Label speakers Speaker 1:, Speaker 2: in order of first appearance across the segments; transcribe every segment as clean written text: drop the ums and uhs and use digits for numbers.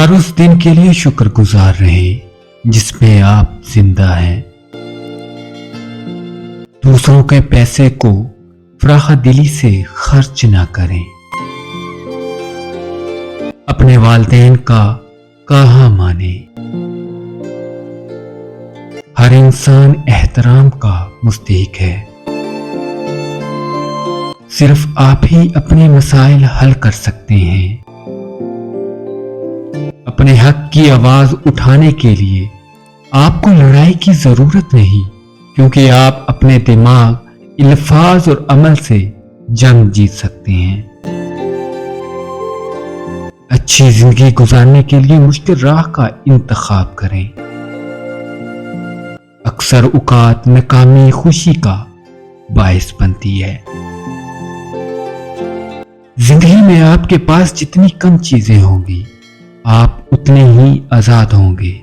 Speaker 1: ہر اس دن کے لیے شکر گزار رہیں جس میں آپ زندہ ہیں۔ دوسروں کے پیسے کو فراخ دلی سے خرچ نہ کریں۔ اپنے والدین کا کہا مانیں۔ ہر انسان احترام کا مستحق ہے۔ صرف آپ ہی اپنے مسائل حل کر سکتے ہیں۔ اپنے حق کی آواز اٹھانے کے لیے آپ کو لڑائی کی ضرورت نہیں، کیونکہ آپ اپنے دماغ، الفاظ اور عمل سے جنگ جیت سکتے ہیں۔ اچھی زندگی گزارنے کے لیے مشکل راہ کا انتخاب کریں۔ اکثر اوقات ناکامی خوشی کا باعث بنتی ہے۔ زندگی میں آپ کے پاس جتنی کم چیزیں ہوں گی، آپ اتنے ہی آزاد ہوں گے۔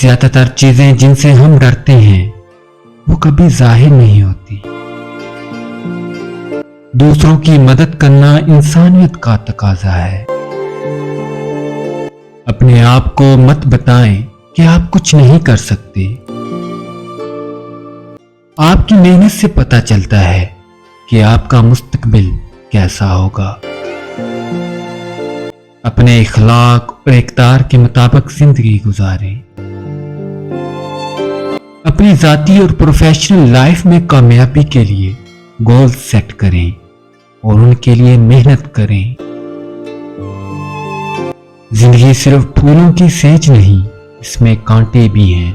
Speaker 1: زیادہ تر چیزیں جن سے ہم ڈرتے ہیں وہ کبھی ظاہر نہیں ہوتی۔ دوسروں کی مدد کرنا انسانیت کا تقاضا ہے۔ اپنے آپ کو مت بتائیں کہ آپ کچھ نہیں کر سکتے۔ آپ کی محنت سے پتہ چلتا ہے کہ آپ کا مستقبل کیسا ہوگا۔ اپنے اخلاق اور اقدار کے مطابق زندگی گزاریں۔ اپنی ذاتی اور پروفیشنل لائف میں کامیابی کے لیے گول سیٹ کریں اور ان کے لیے محنت کریں۔ زندگی صرف پھولوں کی سیج نہیں، اس میں کانٹے بھی ہیں۔